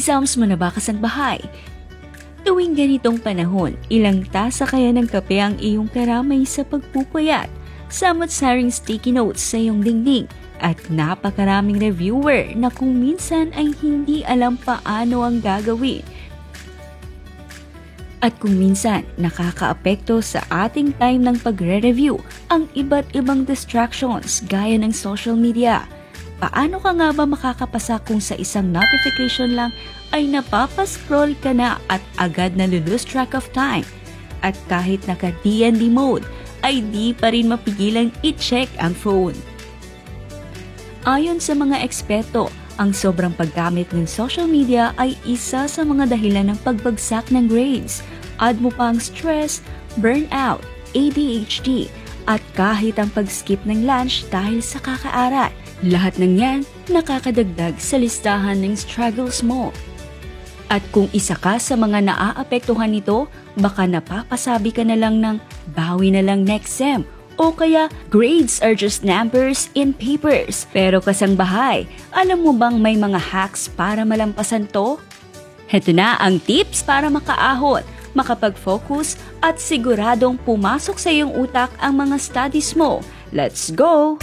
Exams mo na ba kasangbahay? Tuwing ganitong panahon, ilang tasa kaya ng kape ang iyong karamay sa pagpupuyat, samot-saring sticky notes sa iyong dingding, at napakaraming reviewer na kung minsan ay hindi alam paano ang gagawin. At kung minsan nakakaapekto sa ating time ng pagre-review ang iba't ibang distractions gaya ng social media. Paano ka nga ba makakapasa kung sa isang notification lang ay napapascroll ka na at agad na lose track of time? At kahit naka-DND mode ay di pa rin mapigilang i-check ang phone. Ayon sa mga eksperto, ang sobrang paggamit ng social media ay isa sa mga dahilan ng pagbagsak ng grades. Add mo pa ang stress, burnout, ADHD, at kahit ang pag-skip ng lunch dahil sa kakaaral. Lahat ng yan nakakadagdag sa listahan ng struggles mo. At kung isa ka sa mga naaapektuhan nito, baka napapasabi ka na lang ng bawi na lang next sem. O kaya, grades are just numbers in papers. Pero kasangbahay, alam mo bang may mga hacks para malampasan to? Heto na ang tips para makaahon, makapag-focus at siguradong pumasok sa iyong utak ang mga studies mo. Let's go!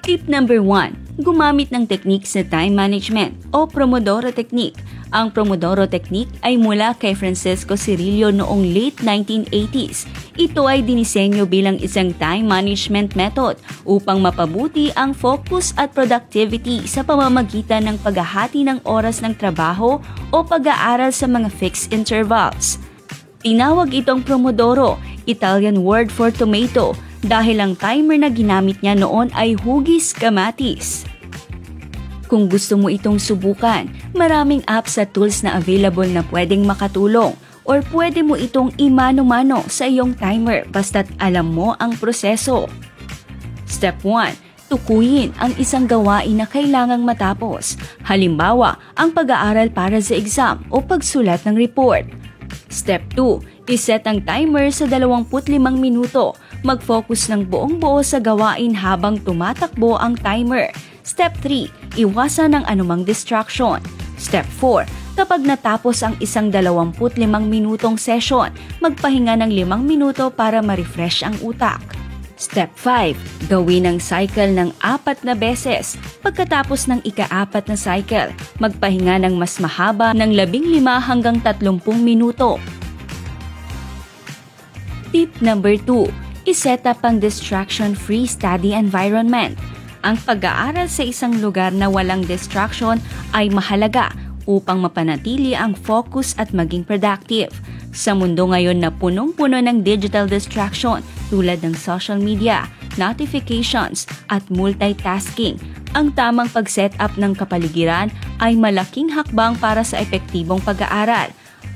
Tip number 1. Gumamit ng technique sa time management o Pomodoro Technique. Ang Pomodoro Technique ay mula kay Francesco Cirillo noong late 1980s. Ito ay dinisenyo bilang isang time management method upang mapabuti ang focus at productivity sa pamamagitan ng paghahati ng oras ng trabaho o pag-aaral sa mga fixed intervals. Tinawag itong Pomodoro, Italian word for tomato, dahil ang timer na ginamit niya noon ay hugis kamatis. Kung gusto mo itong subukan, maraming apps at tools na available na pwedeng makatulong or pwede mo itong imano-mano sa iyong timer basta't alam mo ang proseso. Step 1. Tukuyin ang isang gawain na kailangang matapos. Halimbawa, ang pag-aaral para sa exam o pagsulat ng report. Step 2. Iset ang timer sa 25 minuto. Mag-focus ng buong-buo sa gawain habang tumatakbo ang timer. Step 3. Iwasan ng anumang distraction. Step 4. Kapag natapos ang isang 25 minutong session, magpahinga ng 5 minuto para ma-refresh ang utak. Step 5. Gawin ang cycle ng 4 na beses. Pagkatapos ng ika-4 na cycle, magpahinga ng mas mahaba ng 15 hanggang 30 minuto. Tip number 2. Iset up ang distraction-free study environment. Ang pag-aaral sa isang lugar na walang distraction ay mahalaga upang mapanatili ang focus at maging productive. Sa mundo ngayon na punong-puno ng digital distraction tulad ng social media, notifications at multitasking, ang tamang pag-set up ng kapaligiran ay malaking hakbang para sa epektibong pag-aaral.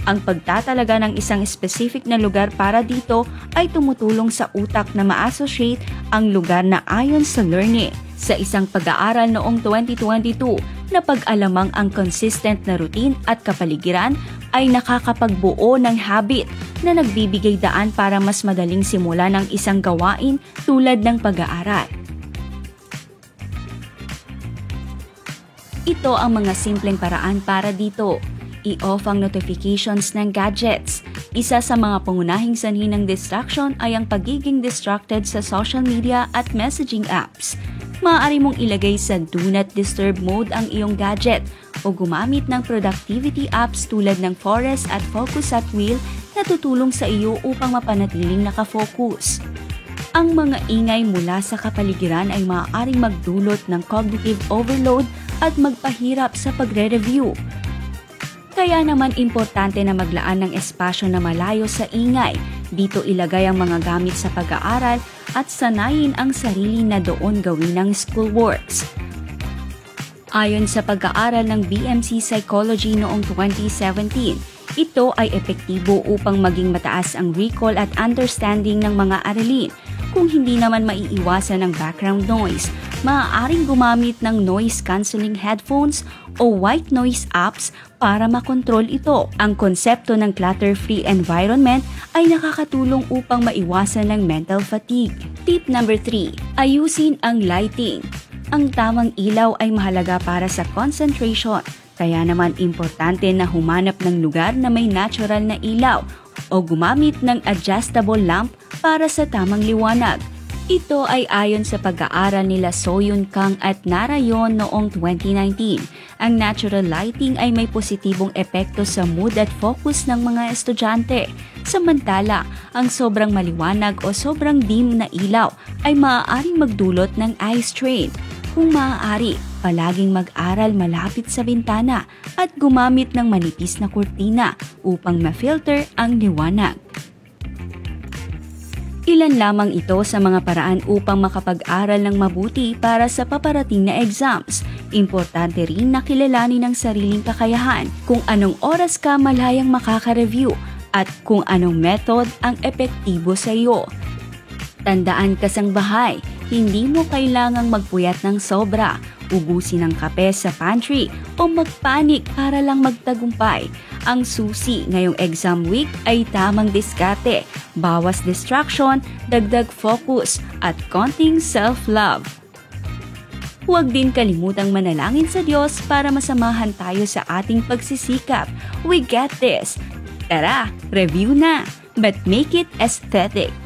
Ang pagtatalaga ng isang specific na lugar para dito ay tumutulong sa utak na ma-associate ang lugar na ayon sa learning. Sa isang pag-aaral noong 2022, napag-alamang ang consistent na routine at kapaligiran ay nakakapagbuo ng habit na nagbibigay daan para mas madaling simula ng isang gawain tulad ng pag-aaral. Ito ang mga simpleng paraan para dito. I-off ang notifications ng gadgets. Isa sa mga pangunahing sanhi ng distraction ay ang pagiging distracted sa social media at messaging apps. Maaari mong ilagay sa Do Not Disturb mode ang iyong gadget o gumamit ng productivity apps tulad ng Forest at Focus at Wheel na tutulong sa iyo upang mapanatiling nakafocus. Ang mga ingay mula sa kapaligiran ay maaaring magdulot ng cognitive overload at magpahirap sa pagre-review. Kaya naman importante na maglaan ng espasyo na malayo sa ingay. Dito ilagay ang mga gamit sa pag-aaral at sanayin ang sarili na doon gawin ang schoolworks. Ayon sa pag-aaral ng BMC Psychology noong 2017, ito ay epektibo upang maging mataas ang recall at understanding ng mga aralin. Kung hindi naman maiiwasan ng background noise, maaaring gumamit ng noise-canceling headphones o white noise apps para makontrol ito. Ang konsepto ng clutter-free environment ay nakakatulong upang maiwasan ng mental fatigue. Tip number 3. Ayusin ang lighting. Ang tamang ilaw ay mahalaga para sa concentration, Kaya naman importante na humanap ng lugar na may natural na ilaw o gumamit ng adjustable lamp para sa tamang liwanag. Ito ay ayon sa pag-aaral nila Soyun Kang at Narayon noong 2019. Ang natural lighting ay may positibong epekto sa mood at focus ng mga estudyante. Samantala, ang sobrang maliwanag o sobrang dim na ilaw ay maaaring magdulot ng eye strain. Kung maaari, palaging mag-aral malapit sa bintana at gumamit ng manipis na kurtina upang ma-filter ang liwanag. Ilan lamang ito sa mga paraan upang makapag-aral ng mabuti para sa paparating na exams. Importante rin na kilalanin ang sariling kakayahan, kung anong oras ka malayang makaka-review at kung anong method ang epektibo sa iyo. Tandaan kasangbahay, hindi mo kailangang magpuyat ng sobra, ubusin ang kape sa pantry o magpanik para lang magtagumpay. Ang susi ngayong exam week ay tamang diskarte, bawas distraction, dagdag focus at konting self-love. Huwag din kalimutang manalangin sa Diyos para masamahan tayo sa ating pagsisikap. We get this! Tara, review na! But make it aesthetic.